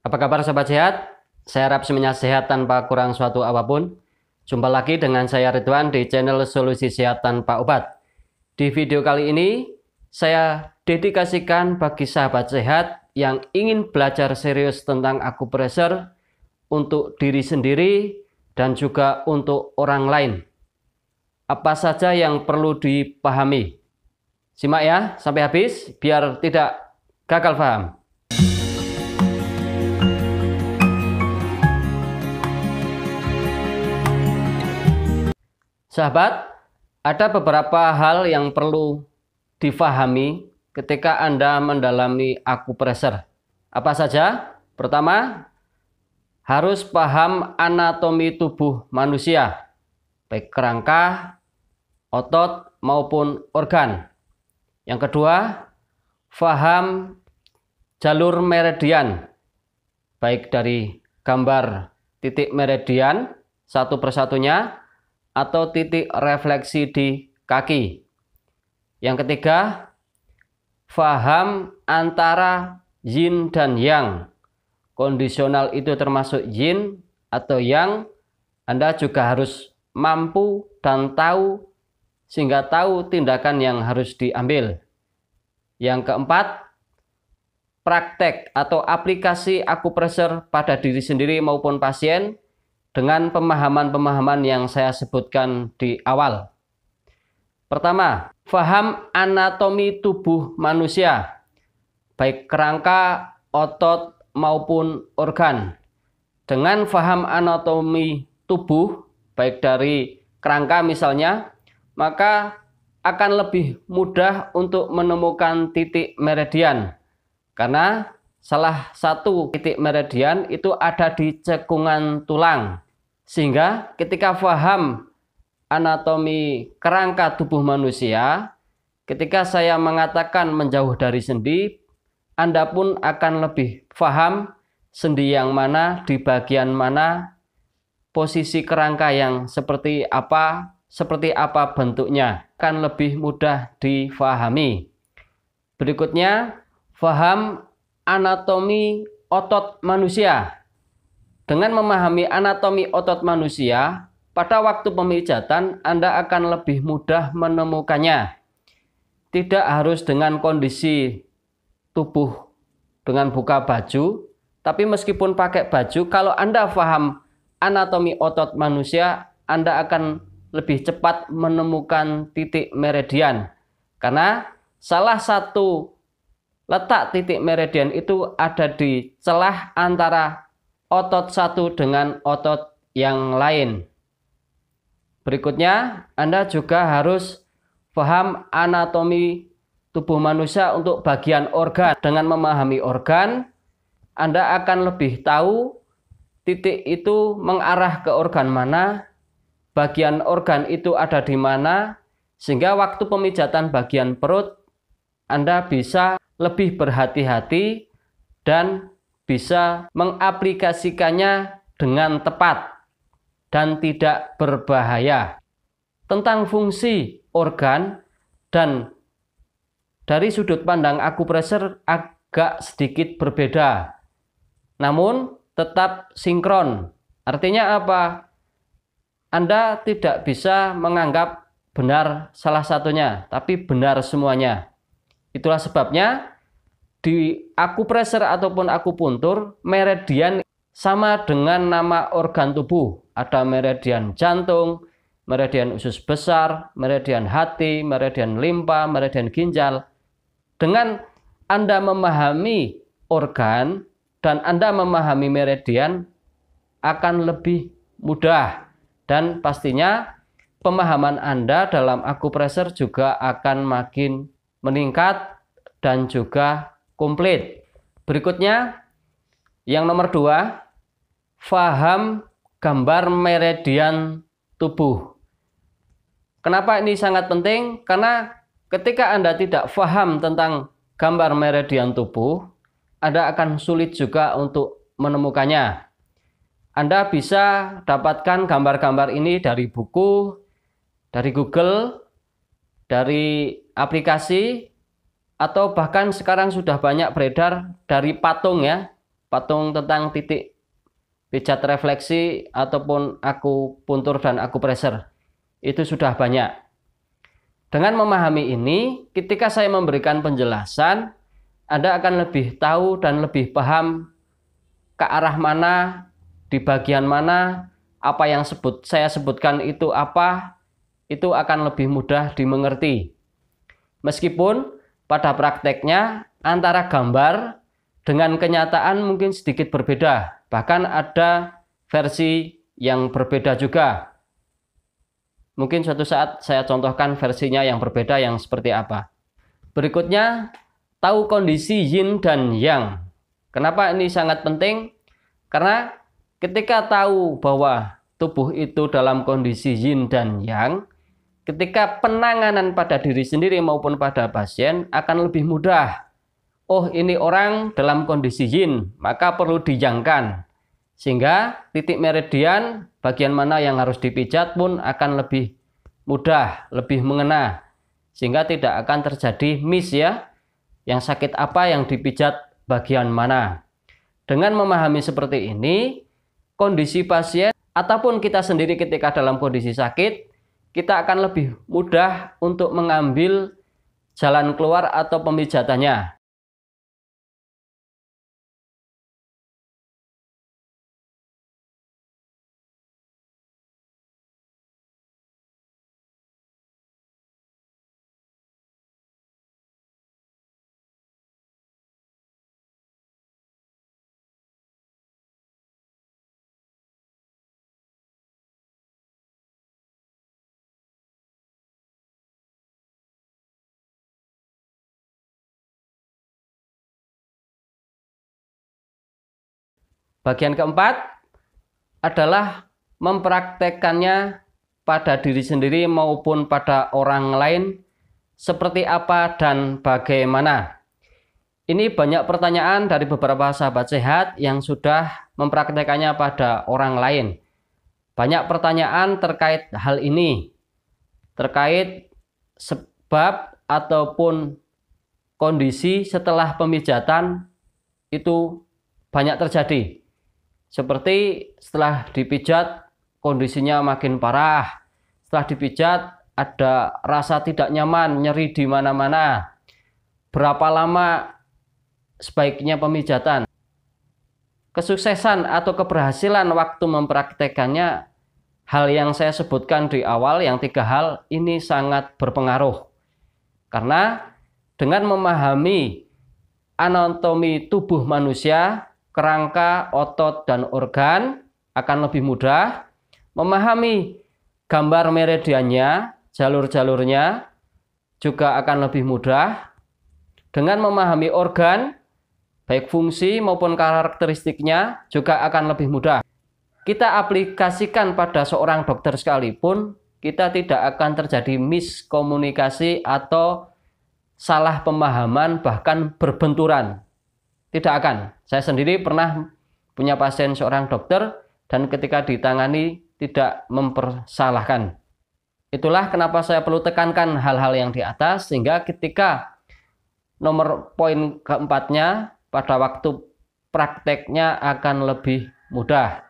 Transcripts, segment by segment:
Apa kabar sahabat sehat? Saya harap semuanya sehat tanpa kurang suatu apapun. Jumpa lagi dengan saya Ridwan di channel Solusi Sehat Tanpa Obat. Di video kali ini, saya dedikasikan bagi sahabat sehat yang ingin belajar serius tentang akupressure untuk diri sendiri dan juga untuk orang lain. Apa saja yang perlu dipahami? Simak ya sampai habis biar tidak gagal paham. Sahabat, ada beberapa hal yang perlu difahami ketika Anda mendalami akupressure. Apa saja? Pertama, harus paham anatomi tubuh manusia, baik kerangka, otot, maupun organ. Yang kedua, paham jalur meridian, baik dari gambar titik meridian satu persatunya, atau titik refleksi di kaki. Yang ketiga, paham antara yin dan yang. Kondisional itu termasuk yin atau yang. Anda juga harus mampu dan tahu sehingga tahu tindakan yang harus diambil. Yang keempat, praktek atau aplikasi akupressure pada diri sendiri maupun pasien dengan pemahaman-pemahaman yang saya sebutkan di awal. Pertama, paham anatomi tubuh manusia, baik kerangka, otot, maupun organ. Dengan paham anatomi tubuh, baik dari kerangka misalnya, maka akan lebih mudah untuk menemukan titik meridian. Karena salah satu titik meridian itu ada di cekungan tulang. Sehingga ketika paham anatomi kerangka tubuh manusia, ketika saya mengatakan menjauh dari sendi, Anda pun akan lebih paham sendi yang mana, di bagian mana, posisi kerangka yang seperti apa bentuknya, akan lebih mudah difahami. Berikutnya, paham anatomi otot manusia. Dengan memahami anatomi otot manusia, pada waktu pemijatan Anda akan lebih mudah menemukannya. Tidak harus dengan kondisi tubuh dengan buka baju, tapi meskipun pakai baju, kalau Anda paham anatomi otot manusia, Anda akan lebih cepat menemukan titik meridian. Karena salah satu letak titik meridian itu ada di celah antara otot satu dengan otot yang lain. Berikutnya, Anda juga harus paham anatomi tubuh manusia untuk bagian organ. Dengan memahami organ, Anda akan lebih tahu titik itu mengarah ke organ mana, bagian organ itu ada di mana, sehingga waktu pemijatan bagian perut, Anda bisa lebih berhati-hati dan bisa mengaplikasikannya dengan tepat dan tidak berbahaya. Tentang fungsi organ dan dari sudut pandang akupressure agak sedikit berbeda, namun tetap sinkron. Artinya apa? Anda tidak bisa menganggap benar salah satunya, tapi benar semuanya. Itulah sebabnya di akupressure ataupun akupuntur, meridian sama dengan nama organ tubuh. Ada meridian jantung, meridian usus besar, meridian hati, meridian limpa, meridian ginjal. Dengan Anda memahami organ dan Anda memahami meridian akan lebih mudah. Dan pastinya pemahaman Anda dalam akupressure juga akan makin meningkat dan juga komplit. Berikutnya, yang nomor 2, paham gambar meridian tubuh. Kenapa ini sangat penting? Karena ketika Anda tidak paham tentang gambar meridian tubuh, Anda akan sulit juga untuk menemukannya. Anda bisa dapatkan gambar-gambar ini dari buku, dari Google, dari aplikasi, atau bahkan sekarang sudah banyak beredar dari patung ya, patung tentang titik pijat refleksi ataupun akupuntur dan akupressure. Itu sudah banyak. Dengan memahami ini, ketika saya memberikan penjelasan, Anda akan lebih tahu dan lebih paham ke arah mana, di bagian mana, apa yang saya sebutkan itu apa, itu akan lebih mudah dimengerti. Meskipun pada prakteknya antara gambar dengan kenyataan mungkin sedikit berbeda, bahkan ada versi yang berbeda juga. Mungkin suatu saat saya contohkan versinya yang berbeda yang seperti apa. Berikutnya, tahu kondisi yin dan yang. Kenapa ini sangat penting? Karena ketika tahu bahwa tubuh itu dalam kondisi yin dan yang, ketika penanganan pada diri sendiri maupun pada pasien akan lebih mudah. Oh, ini orang dalam kondisi yin, maka perlu dijangkan. Sehingga titik meridian bagian mana yang harus dipijat pun akan lebih mudah, lebih mengena. Sehingga tidak akan terjadi miss ya. Yang sakit apa yang dipijat bagian mana. Dengan memahami seperti ini, kondisi pasien ataupun kita sendiri ketika dalam kondisi sakit, kita akan lebih mudah untuk mengambil jalan keluar atau pemijatannya. Bagian keempat adalah mempraktekkannya pada diri sendiri maupun pada orang lain seperti apa dan bagaimana. Ini banyak pertanyaan dari beberapa sahabat sehat yang sudah mempraktekkannya pada orang lain. Banyak pertanyaan terkait hal ini, terkait sebab ataupun kondisi setelah pemijatan itu banyak terjadi. Seperti setelah dipijat kondisinya makin parah, setelah dipijat ada rasa tidak nyaman, nyeri di mana-mana. Berapa lama sebaiknya pemijatan? Kesuksesan atau keberhasilan waktu mempraktekannya, hal yang saya sebutkan di awal, yang 3 hal ini sangat berpengaruh. Karena dengan memahami anatomi tubuh manusia, kerangka, otot, dan organ akan lebih mudah. Memahami gambar meridiannya, jalur-jalurnya juga akan lebih mudah. Dengan memahami organ, baik fungsi maupun karakteristiknya juga akan lebih mudah. Kita aplikasikan pada seorang dokter sekalipun, kita tidak akan terjadi miskomunikasi atau salah pemahaman bahkan berbenturan. Tidak akan. Saya sendiri pernah punya pasien seorang dokter dan ketika ditangani tidak mempersalahkan. Itulah kenapa saya perlu tekankan hal-hal yang di atas, sehingga ketika nomor poin keempatnya pada waktu prakteknya akan lebih mudah.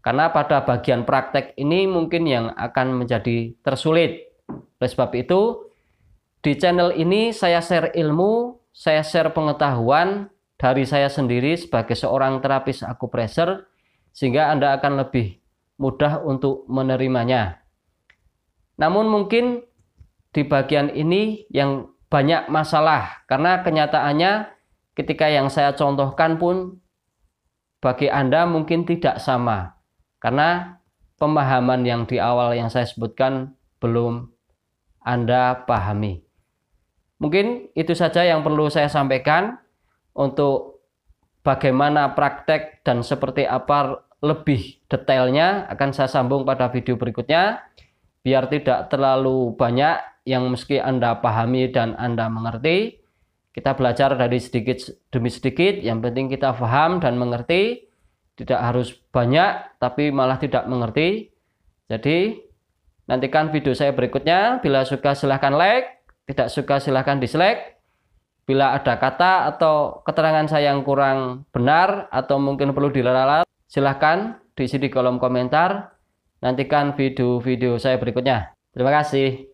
Karena pada bagian praktek ini mungkin yang akan menjadi tersulit. Oleh sebab itu, di channel ini saya share ilmu, saya share pengetahuan dari saya sendiri sebagai seorang terapis akupressure, sehingga Anda akan lebih mudah untuk menerimanya. Namun mungkin di bagian ini yang banyak masalah, karena kenyataannya ketika yang saya contohkan pun bagi Anda mungkin tidak sama, karena pemahaman yang di awal yang saya sebutkan belum Anda pahami. Mungkin itu saja yang perlu saya sampaikan. Untuk bagaimana praktek dan seperti apa lebih detailnya akan saya sambung pada video berikutnya, biar tidak terlalu banyak yang meski Anda pahami dan Anda mengerti. Kita belajar dari sedikit demi sedikit, yang penting kita paham dan mengerti. Tidak harus banyak tapi malah tidak mengerti. Jadi nantikan video saya berikutnya. Bila suka silahkan like, tidak suka silahkan dislike. Bila ada kata atau keterangan saya yang kurang benar atau mungkin perlu diralat, silahkan diisi di kolom komentar. Nantikan video-video saya berikutnya. Terima kasih.